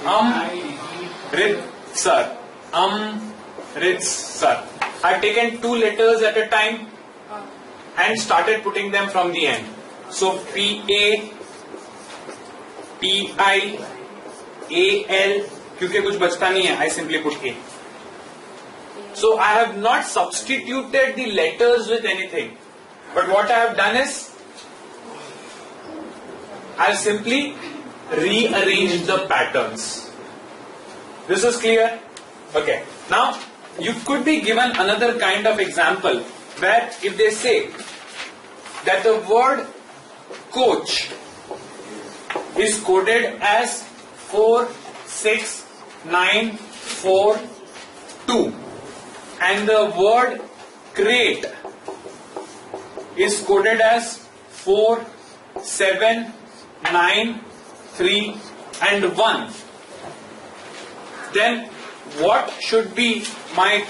Amritsar. Amritsar. I've taken two letters at a time and started putting them from the end. So P-A, P-I, A-L, क्योंकि कुछ बचता नहीं है, I simply put A. So I have not substituted the letters with anything. But what I have done is, I have simply rearranged the patterns. This is clear? Okay. Now, you could be given another kind of example where if they say that the word coach is coded as 46942 and the word crate is coded as 4793 and 1, then what should be my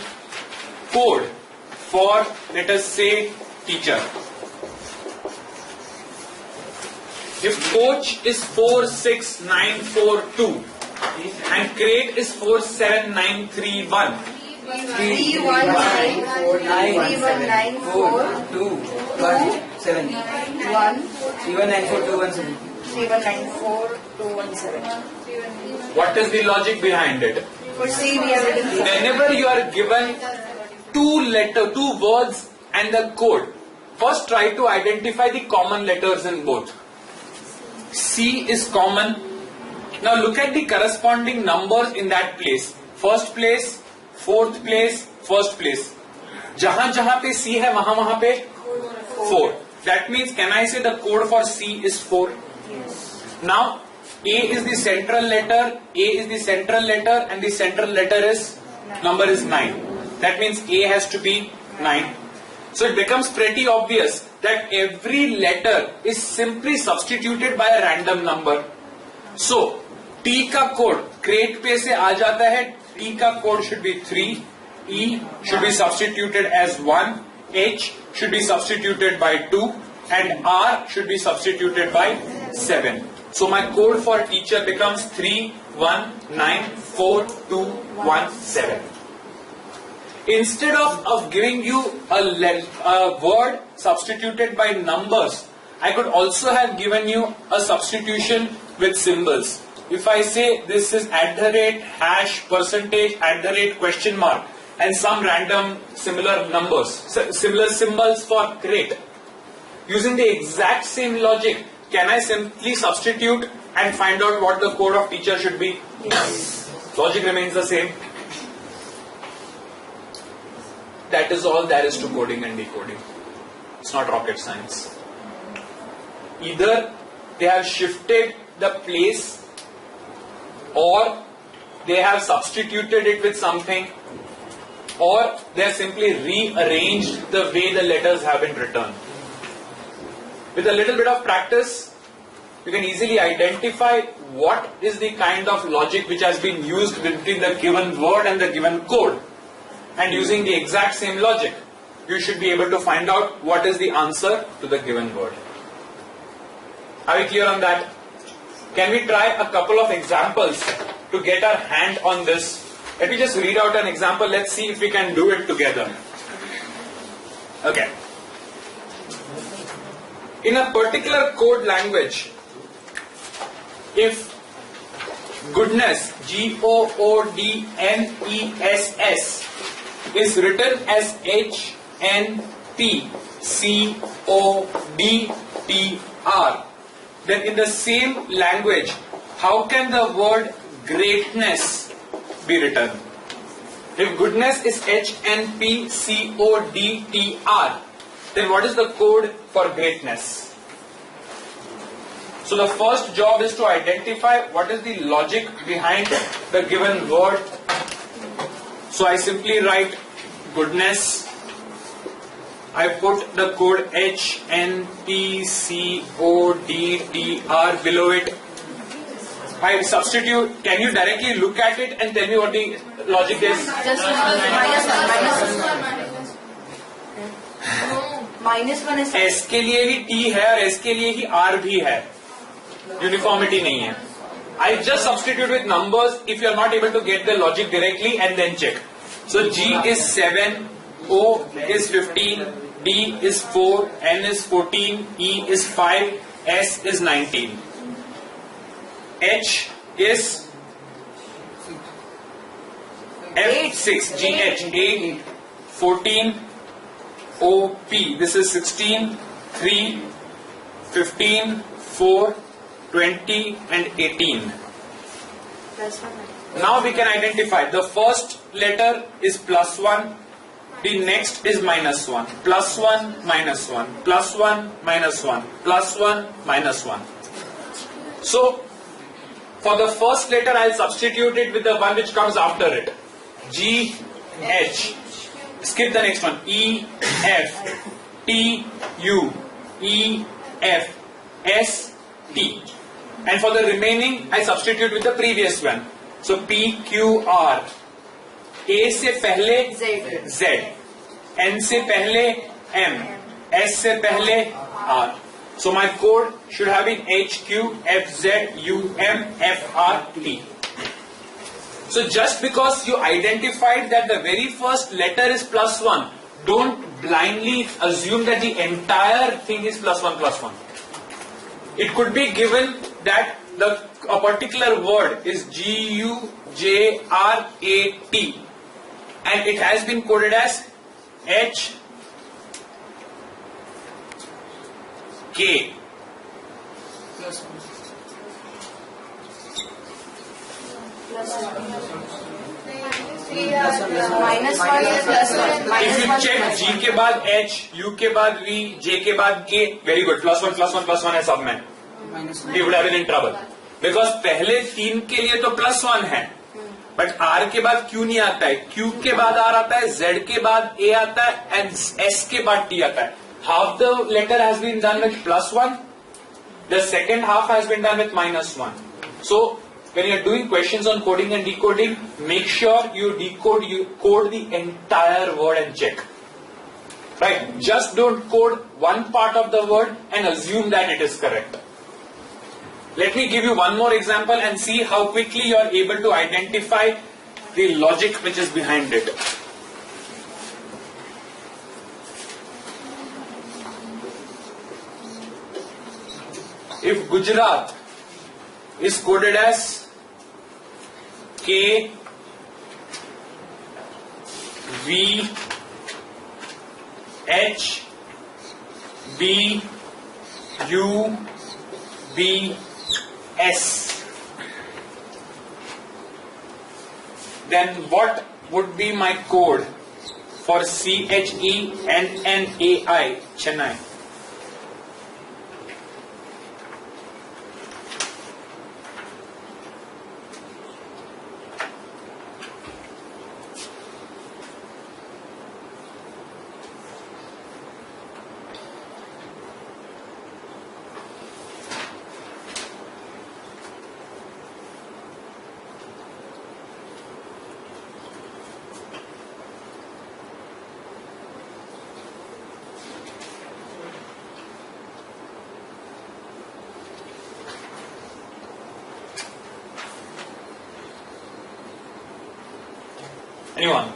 code for, let us say, teacher? If coach is 46942 and crate is 47931, 3194217. what is the logic behind it? For C we have written Whenever you are given two words and the code, first try to identify the common letters in both. C is common. Now look at the corresponding numbers in that place. First place, fourth place, first place. जहां जहां पे C है वहां वहां पे 4. That means, can I say the code for C is 4? Yes. Now A is the central letter, and the central letter is number is 9. That means A has to be 9. So it becomes pretty obvious that every letter is simply substituted by a random number. So T का code crate पे से आ जाता है. T का code should be 3. E should be substituted as 1. H should be substituted by 2. And R should be substituted by 7. So my code for teacher becomes 31942117. Instead of giving you a word substituted by numbers, I could also have given you a substitution with symbols. If I say this is @ hash percentage @ question mark and some random similar numbers, similar symbols for crate, using the exact same logic, can I simply substitute and find out what the code of teacher should be? Yes. Logic remains the same. That is all there is to coding and decoding. It's not rocket science. Either they have shifted the place or they have substituted it with something, or they have simply rearranged the way the letters have been written. With a little bit of practice, you can easily identify what is the kind of logic which has been used between the given word and the given code. And using the exact same logic, you should be able to find out what is the answer to the given word. Are we clear on that? Can we try a couple of examples to get our hand on this? Let me just read out an example. Let's see if we can do it together. Okay. In a particular code language, if goodness, GOODNESS, is written as HNPCODTR, then in the same language, how can the word greatness be written? If goodness is HNPCODTR, then what is the code for greatness? So the first job is to identify what is the logic behind the given word. So I simply write goodness. I put the code HNPCODTR below it. I substitute. Can you directly look at it and tell me what the logic is? Just -1 is S के लिए भी T है और S के लिए ही R भी है. Uniformity नहीं है. I just substitute with numbers if you are not able to get the logic directly and then check. So G is 7, O is 15, D is 4, N is 14, E is 5, S is 19. H is F6, GH 8, 14, OP, this is 16, 3, 15, 4, 20 and 18. Plus one. Now we can identify the first letter is +1, the next is -1, +1, -1, +1, -1, +1, -1. So for the first letter I'll substitute it with the one which comes after it. G, H. Skip the next one. E, F, T, U, E, F, S, T. And for the remaining, I substitute with the previous one. So P, Q, R. A से पहले Z. Z. N से पहले M. S से पहले R. So my code should have been H, Q, F, Z, U, M, F, R, T. So just because you identified that the very first letter is +1, don't blindly assume that the entire thing is +1. It could be given that a particular word is GUJRAT and it has been coded as HK. Minus one is plus one. If Minus you one. check G के बाद H, U के बाद V, J के बाद K, very good. +1 है सब में. We would have been in trouble. Because पहले 3 के लिए तो +1 है. But R के बाद Q नहीं आता है. Q के बाद R आता है. Z के बाद A आता है. And S के बाद T आता है. Half the letter has been done with +1. The second half has been done with -1. So when you are doing questions on coding and decoding, make sure you code the entire word and check. Right? Just don't code one part of the word and assume that it is correct. Let me give you one more example and see how quickly you are able to identify the logic which is behind it. If Gujarat is coded as K, V, H, B, U, B, S, then what would be my code for CHE and NAI, Chennai? Anyone?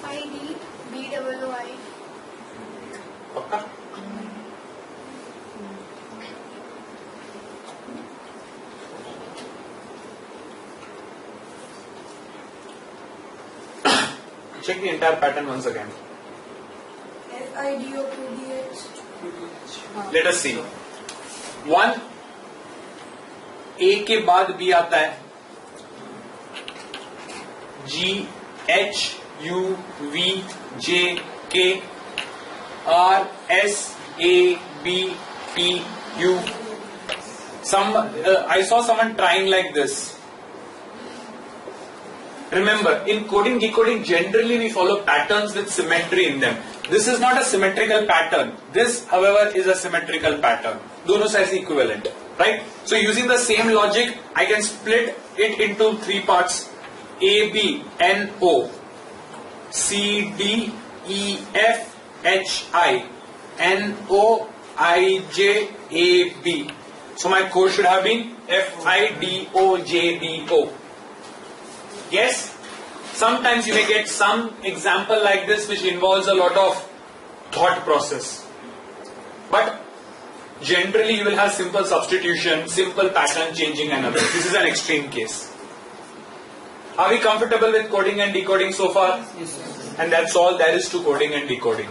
FID BOOI. पक्का? Check the entire pattern once again. FIDOQDH. Let us see. 1 A के बाद B आता है. G H U V J K R S A B T U I saw someone trying like this. Remember, in coding decoding, generally we follow patterns with symmetry in them. This is not a symmetrical pattern. This, however, is a symmetrical pattern. Dono sides equivalent, right? So using the same logic, I can split it into three parts: A, B, N, O, C, D, E, F, H, I, N, O, I, J, A, B. So my code should have been F, I, D, O, J, B, O. Yes? Sometimes you may get some example like this which involves a lot of thought process. But generally you will have simple substitution, simple pattern changing and others. This is an extreme case. Are we comfortable with coding and decoding so far? Yes, sir. And that's all there is to coding and decoding.